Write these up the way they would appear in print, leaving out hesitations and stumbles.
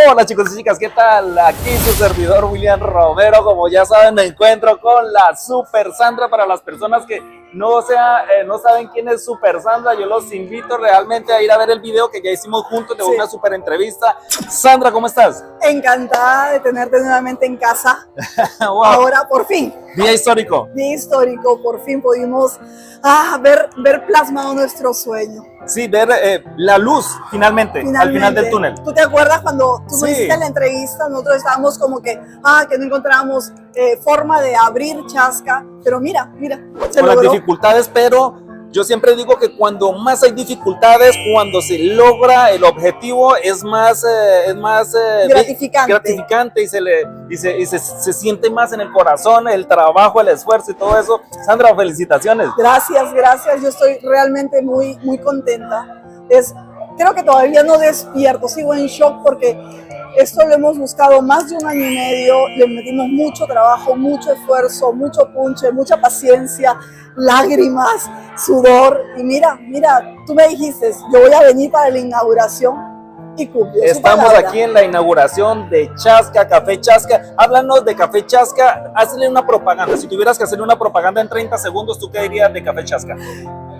Hola chicos y chicas, ¿qué tal? Aquí su servidor William Romero. Como ya saben, me encuentro con la Super Sandra. Para las personas que no saben quién es Super Sandra, yo los invito realmente a ir a ver el video que ya hicimos juntos de una super entrevista. Sandra, ¿cómo estás? Encantada de tenerte nuevamente en casa. Wow. Ahora, por fin. Día histórico. Día histórico, por fin pudimos ver plasmado nuestro sueño. Sí, ver la luz finalmente, al final del túnel. ¿Tú te acuerdas cuando tú me hiciste la entrevista? Nosotros estábamos como que no encontrábamos forma de abrir Chasca, pero mira, se con logró. Las dificultades, pero yo siempre digo que cuando más hay dificultades, cuando se logra el objetivo, es más gratificante y se siente más en el corazón el trabajo, el esfuerzo y todo eso. Sandra, felicitaciones. Gracias, yo estoy realmente muy contenta. Creo que todavía no despierto, sigo en shock porque esto lo hemos buscado más de 1 año y medio, le metimos mucho trabajo, mucho esfuerzo, mucho punche, mucha paciencia, lágrimas, sudor. Y mira, tú me dijiste, yo voy a venir para la inauguración y cumplió su Estamos palabra. aquí en la inauguración de Chasca, Café Chasca. Háblanos de Café Chasca, hazle una propaganda. Si tuvieras que hacerle una propaganda en 30 segundos, ¿tú qué dirías de Café Chasca?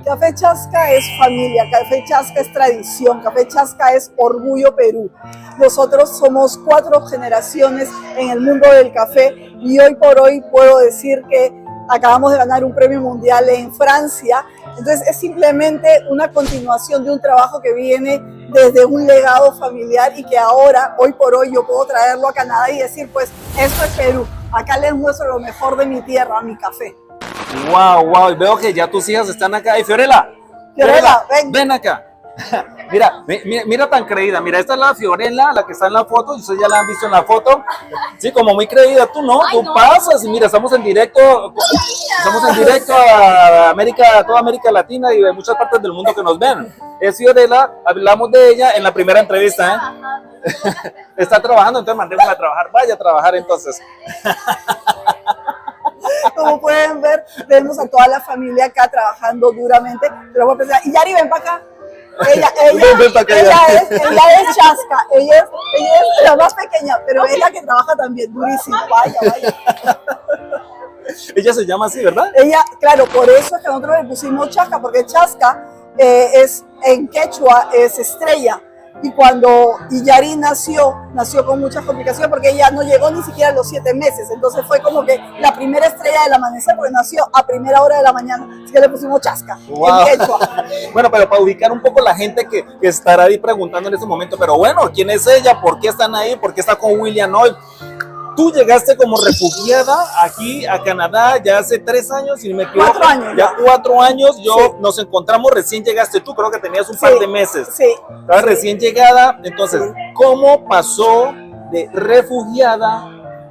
Café Chasca es familia, Café Chasca es tradición, Café Chasca es orgullo Perú. Nosotros somos 4 generaciones en el mundo del café y hoy por hoy puedo decir que acabamos de ganar un premio mundial en Francia. Entonces es simplemente una continuación de un trabajo que viene desde un legado familiar y que ahora, hoy por hoy, yo puedo traerlo a Canadá y decir, pues, esto es Perú. Acá les muestro lo mejor de mi tierra, mi café. Wow, veo que ya tus hijas están acá. Y Fiorella, ven acá. Mira tan creída. Mira, esta es la Fiorella, la que está en la foto. Y ustedes ya la han visto en la foto. Sí, como muy creída. Tú no, tú pasas. Y mira, estamos en directo a toda América Latina y de muchas partes del mundo que nos ven. Es Fiorella, hablamos de ella en la primera entrevista, Está trabajando, entonces mandémosla a trabajar. Vaya a trabajar entonces. Como pueden ver, tenemos a toda la familia acá trabajando duramente. Pero voy a pensar, y Yari, ven para acá. Ella es Chasca, ella es la más pequeña, pero es la que trabaja también durísimo. Vaya. Ella se llama así, ¿verdad? Ella, claro, por eso es que nosotros le pusimos Chasca, porque Chasca en quechua es estrella. Y cuando Yari nació con muchas complicaciones porque ella no llegó ni siquiera a los 7 meses. Entonces fue como que la primera estrella del amanecer porque nació a primera hora de la mañana. Así que le pusimos Chasca en quechua. Bueno, pero para ubicar un poco la gente que estará ahí preguntando en este momento, pero bueno, ¿quién es ella? ¿Por qué están ahí? ¿Por qué está con William hoy? Tú llegaste como refugiada aquí a Canadá ya hace 3 años, si no me equivoco. 4 años. Ya 4 años. Nos encontramos, recién llegaste tú, creo que tenías un par de meses. Sí. Estabas recién llegada. Entonces, ¿cómo pasó de refugiada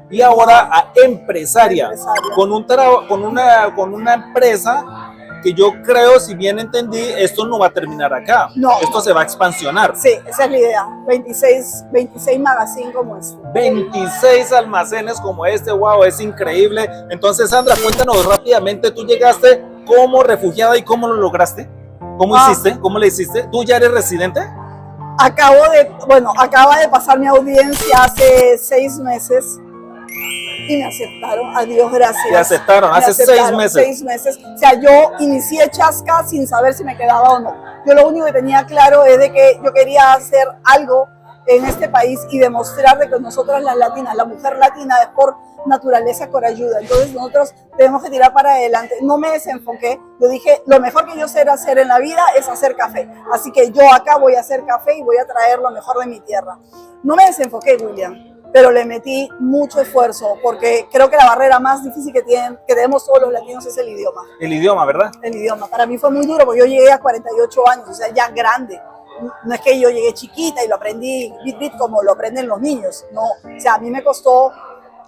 y ahora a empresaria? Con una empresa que yo creo, si bien entendí, esto no va a terminar acá. No. Esto se va a expansionar. Sí, esa es la idea. 26 magazines como este. 26 almacenes como este, wow, es increíble. Entonces, Sandra, cuéntanos rápidamente, tú llegaste como refugiada y cómo lo lograste. ¿Cómo hiciste? ¿Cómo le hiciste? ¿Tú ya eres residente? Acaba de pasar mi audiencia hace 6 meses. Y me aceptaron, adiós, gracias. Te aceptaron hace 6 meses. 6 meses. O sea, yo inicié Chasca sin saber si me quedaba o no. Yo lo único que tenía claro es de que yo quería hacer algo en este país y demostrar de que nosotras las latinas, la mujer latina es por naturaleza corayuda. Entonces nosotros tenemos que tirar para adelante. No me desenfoqué. Yo dije, lo mejor que yo sé hacer en la vida es hacer café. Así que yo acá voy a hacer café y voy a traer lo mejor de mi tierra. No me desenfoqué, William, pero le metí mucho esfuerzo porque creo que la barrera más difícil que tenemos todos los latinos es el idioma. El idioma, ¿verdad? El idioma. Para mí fue muy duro porque yo llegué a 48 años, o sea, ya grande. No es que yo llegué chiquita y lo aprendí bit como lo aprenden los niños, no. O sea, a mí me costó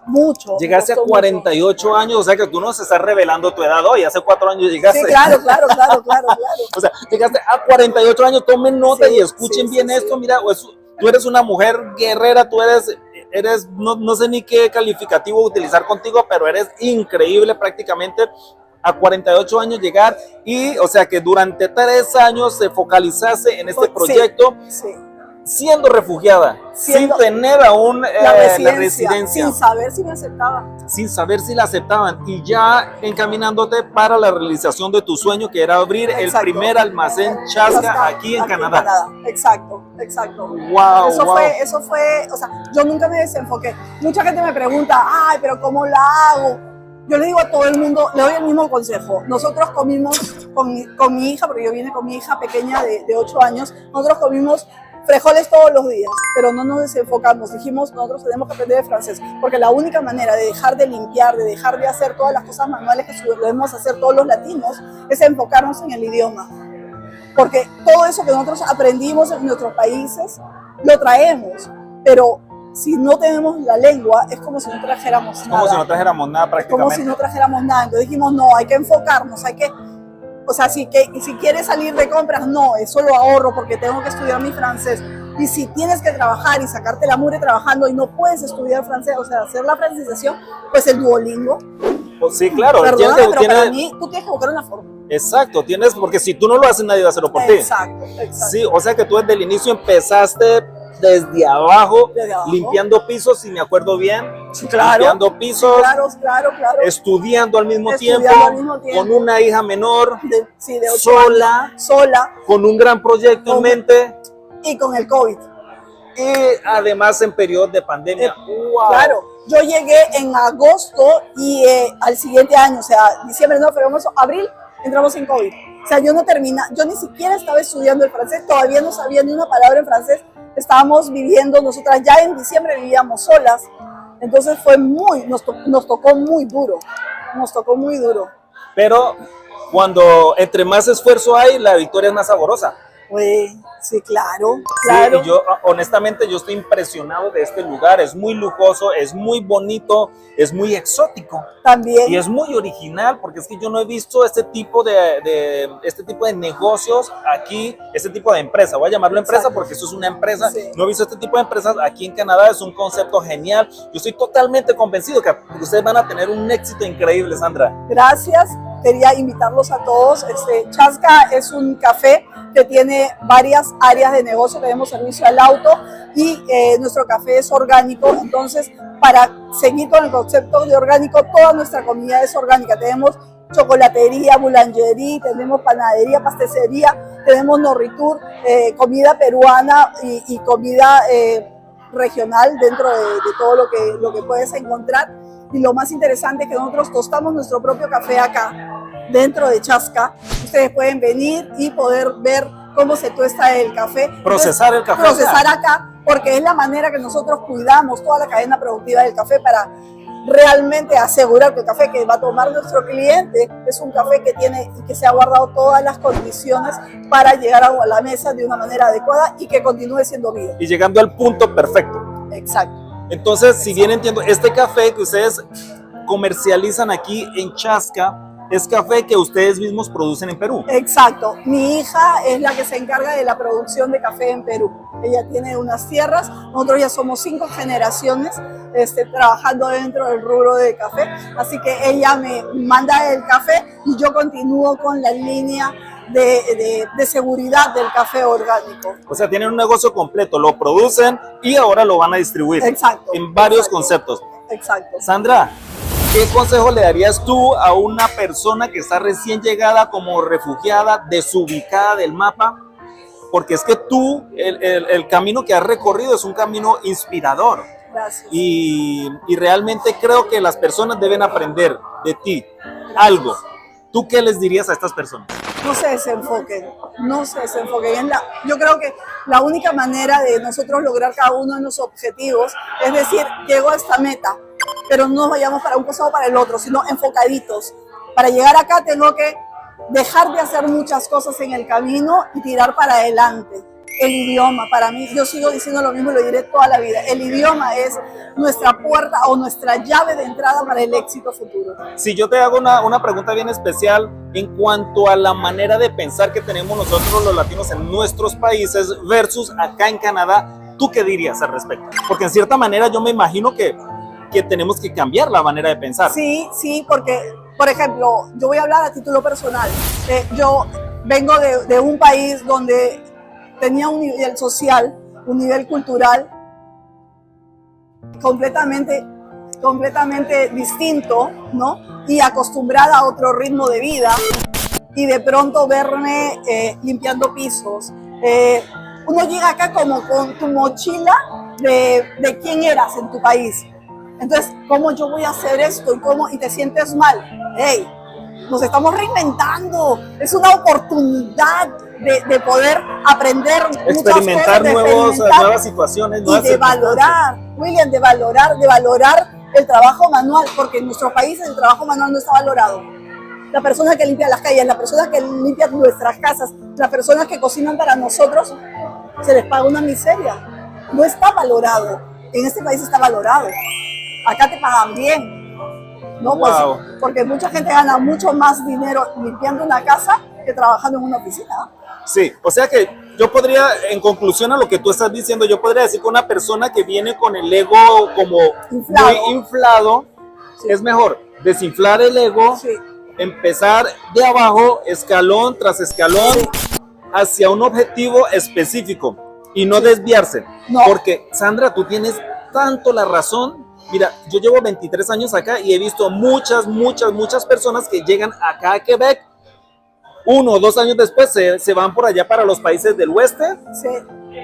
mucho. Llegaste a 48 años, o sea que tú no se estás revelando tu edad hoy, hace 4 años llegaste. Sí, claro. O sea, llegaste a 48 años, tomen nota y escuchen bien esto, mira, tú eres una mujer guerrera, tú eres no sé ni qué calificativo utilizar contigo, pero eres increíble prácticamente. A 48 años llegar y, o sea, que durante 3 años se focalizaste en este proyecto. Sí. siendo refugiada, Siendo sin tener aún la la residencia, residencia, sin saber si me aceptaban. sin saber si la aceptaban, y ya encaminándote para la realización de tu sueño, que era abrir el Exacto. primer almacén Chasca aquí en Canadá. Exacto, exacto. Wow, Eso wow. fue, o sea, yo nunca me desenfoqué. Mucha gente me pregunta, ay, pero ¿cómo la hago? Yo le digo a todo el mundo, le doy el mismo consejo. Nosotros comimos con mi hija, porque yo vine con mi hija pequeña de 8 años, nosotros comimos frijoles todos los días, pero no nos desenfocamos. Dijimos, nosotros tenemos que aprender de francés, porque la única manera de dejar de limpiar, de dejar de hacer todas las cosas manuales que debemos hacer todos los latinos, es enfocarnos en el idioma. Porque todo eso que nosotros aprendimos en nuestros países, lo traemos, pero si no tenemos la lengua, es como si no trajéramos nada. Como si no trajéramos nada prácticamente. Como si no trajéramos nada. Entonces dijimos, no, hay que enfocarnos, hay que... O sea, si quieres salir de compras, no, eso lo ahorro porque tengo que estudiar mi francés. Y si tienes que trabajar y sacarte la mugre trabajando y no puedes estudiar francés, o sea, hacer la francización, pues el Duolingo. Pues sí, claro. Perdóname, pero para mí tú tienes que buscar una forma. Exacto, tienes, porque si tú no lo haces, nadie va a hacerlo por ti. Exacto. Sí, o sea que tú desde el inicio empezaste desde abajo, limpiando pisos, si me acuerdo bien. Sí, claro. Limpiando pisos, Claro. estudiando al mismo tiempo, con una hija menor, de 8 años, sola, con un gran proyecto en mente. Y con el COVID. Y además en periodo de pandemia. Wow. Claro, yo llegué en agosto y al siguiente año, o sea, diciembre, no, febrero, marzo, abril, entramos en COVID. O sea, yo ni siquiera estaba estudiando el francés, todavía no sabía ni una palabra en francés. Estábamos viviendo, nosotras ya en diciembre vivíamos solas. Entonces nos tocó muy duro. Pero cuando entre más esfuerzo hay, la victoria es más saborosa. Sí, claro. Sí, y yo honestamente yo estoy impresionado de este lugar, es muy lujoso, es muy bonito, es muy exótico. También. Y es muy original, porque es que yo no he visto este tipo de negocios aquí, este tipo de empresa. Voy a llamarlo empresa. Exacto. Porque esto es una empresa. Sí. No he visto este tipo de empresas aquí en Canadá, es un concepto genial. Yo estoy totalmente convencido que ustedes van a tener un éxito increíble, Sandra. Gracias. Quería invitarlos a todos. Chasca es un café que tiene varias áreas de negocio. Tenemos servicio al auto y nuestro café es orgánico. Entonces, para seguir con el concepto de orgánico, toda nuestra comida es orgánica. Tenemos chocolatería, boulangerie, tenemos panadería, pastesería, tenemos Norritur, comida peruana y comida regional dentro de todo lo que puedes encontrar. Y lo más interesante es que nosotros tostamos nuestro propio café acá, dentro de Chasca. Ustedes pueden venir y poder ver cómo se tuesta el café. Procesar el café. Procesar acá, porque es la manera que nosotros cuidamos toda la cadena productiva del café para realmente asegurar que el café que va a tomar nuestro cliente es un café que tiene y que se ha guardado todas las condiciones para llegar a la mesa de una manera adecuada y que continúe siendo vivo. Y llegando al punto perfecto. Exacto. Entonces, si bien entiendo, este café que ustedes comercializan aquí en Chasca es café que ustedes mismos producen en Perú. Exacto. Mi hija es la que se encarga de la producción de café en Perú. Ella tiene unas tierras. Nosotros ya somos 5 generaciones trabajando dentro del rubro de café. Así que ella me manda el café y yo continúo con la línea de seguridad del café orgánico. O sea, tienen un negocio completo, lo producen y ahora lo van a distribuir. Exacto. En varios conceptos. Exacto. Sandra, ¿qué consejo le darías tú a una persona que está recién llegada como refugiada, desubicada del mapa? Porque es que tú, el camino que has recorrido es un camino inspirador. Gracias. Y realmente creo que las personas deben aprender de ti algo. ¿Tú qué les dirías a estas personas? No se desenfoquen. Yo creo que la única manera de nosotros lograr cada uno de nuestros objetivos es decir, llego a esta meta, pero no nos vayamos para un costado o para el otro, sino enfocaditos. Para llegar acá tengo que dejar de hacer muchas cosas en el camino y tirar para adelante. El idioma, para mí, yo sigo diciendo lo mismo y lo diré toda la vida. El idioma es nuestra puerta o nuestra llave de entrada para el éxito futuro. Si yo te hago una pregunta bien especial en cuanto a la manera de pensar que tenemos nosotros los latinos en nuestros países versus acá en Canadá, ¿tú qué dirías al respecto? Porque en cierta manera yo me imagino que tenemos que cambiar la manera de pensar. Sí, porque, por ejemplo, yo voy a hablar a título personal. Yo vengo de un país donde tenía un nivel social un nivel cultural completamente distinto, ¿no? Y acostumbrada a otro ritmo de vida, y de pronto verme limpiando pisos. Uno llega acá como con tu mochila de quién eras en tu país. Entonces, ¿cómo yo voy a hacer esto? Y te sientes mal. ¡Hey! Nos estamos reinventando. Es una oportunidad de poder aprender experimentar muchas cosas, nuevas situaciones, nuevas y de valorar, William, de valorar el trabajo manual, porque en nuestro país el trabajo manual no está valorado. La persona que limpia las calles, la persona que limpia nuestras casas, las personas que cocinan para nosotros, se les paga una miseria. No está valorado. En este país está valorado. Acá te pagan bien, ¿no? Wow. Porque mucha gente gana mucho más dinero limpiando una casa que trabajando en una oficina. Sí, o sea que yo podría, en conclusión a lo que tú estás diciendo, yo podría decir que una persona que viene con el ego como muy inflado, sí, es mejor desinflar el ego, sí, empezar de abajo, escalón tras escalón, sí, hacia un objetivo específico y no, sí, desviarse. No. Porque, Sandra, tú tienes tanto la razón. Mira, yo llevo 23 años acá y he visto muchas personas que llegan acá a Quebec. 1 o 2 años después se van por allá para los países del oeste, sí,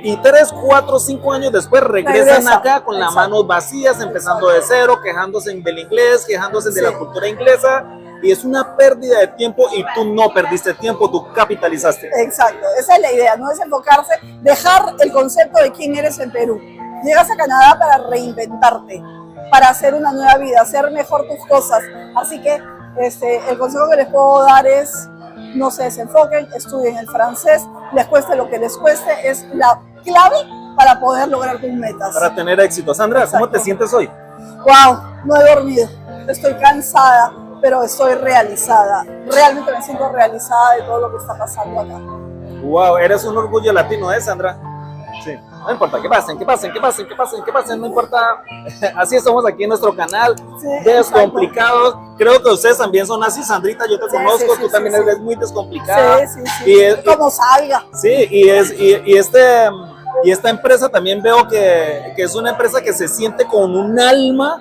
y 3, 4, 5 años después regresan acá con las manos vacías, empezando de cero, quejándose del inglés, quejándose, sí, de la cultura inglesa, y es una pérdida de tiempo y tú no perdiste tiempo, tú capitalizaste. Exacto, esa es la idea, no es enfocarse, dejar el concepto de quién eres en Perú. Llegas a Canadá para reinventarte, para hacer una nueva vida, hacer mejor tus cosas, así que el consejo que les puedo dar es: no se desenfoquen, estudien el francés, les cueste lo que les cueste, es la clave para poder lograr tus metas. Para tener éxito. Sandra, exacto, ¿cómo te sientes hoy? Wow, no he dormido, estoy cansada, pero estoy realizada. Realmente me siento realizada de todo lo que está pasando acá. Wow, eres un orgullo latino, Sandra? Sí. No importa, que pasen, no importa. Así estamos aquí en nuestro canal, sí, descomplicados. Exacto. Creo que ustedes también son así, Sandrita, yo te conozco, tú también eres muy descomplicada. Sí. Y como salga. Sí, y esta empresa también veo que es una empresa que se siente con un alma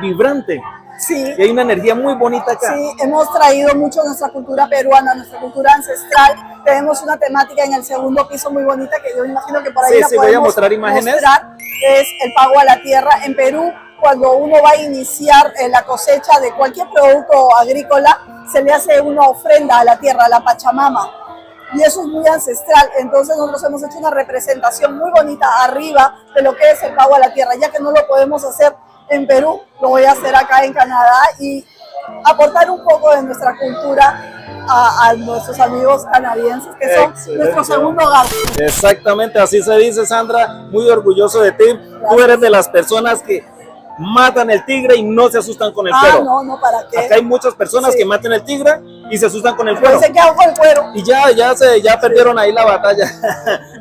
vibrante. Sí. Y hay una energía muy bonita acá. Sí, hemos traído mucho nuestra cultura peruana, nuestra cultura ancestral. Tenemos una temática en el segundo piso muy bonita que yo imagino que por ahí la podemos voy a mostrar imágenes. Es el pago a la tierra. En Perú, cuando uno va a iniciar la cosecha de cualquier producto agrícola, se le hace una ofrenda a la tierra, a la Pachamama. Y eso es muy ancestral. Entonces nosotros hemos hecho una representación muy bonita arriba de lo que es el pago a la tierra, ya que no lo podemos hacer en Perú, lo voy a hacer acá en Canadá y aportar un poco de nuestra cultura a nuestros amigos canadienses, que son nuestro segundo hogar. Exactamente, así se dice, Sandra, muy orgulloso de ti. Gracias. Tú eres de las personas que matan el tigre y no se asustan con el cuero. No, ¿para qué? Acá hay muchas personas que matan el tigre y se asustan con el cuero. Entonces, ¿qué hago con el cuero? Y ya perdieron ahí la batalla.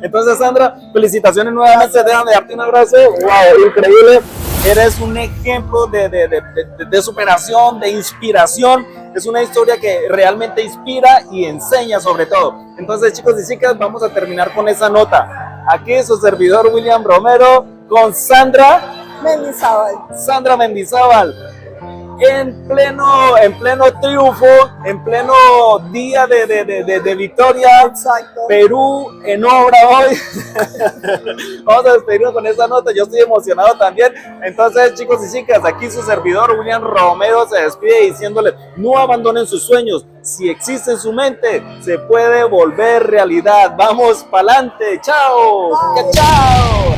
Entonces, Sandra, felicitaciones nuevamente, déjame darte un abrazo. Wow, increíble. Eres un ejemplo de superación, de inspiración. Es una historia que realmente inspira y enseña sobre todo. Entonces, chicos y chicas, vamos a terminar con esa nota. Aquí su servidor William Romero con Sandra Mendizábal. En pleno triunfo, en pleno día de victoria. Exacto. Perú en obra hoy. Vamos a despedirnos con esa nota, yo estoy emocionado también. Entonces, chicos y chicas, aquí su servidor William Romero se despide diciéndole: no abandonen sus sueños. Si existe en su mente, se puede volver realidad. Vamos pa'lante. Chao. Bye. Chao.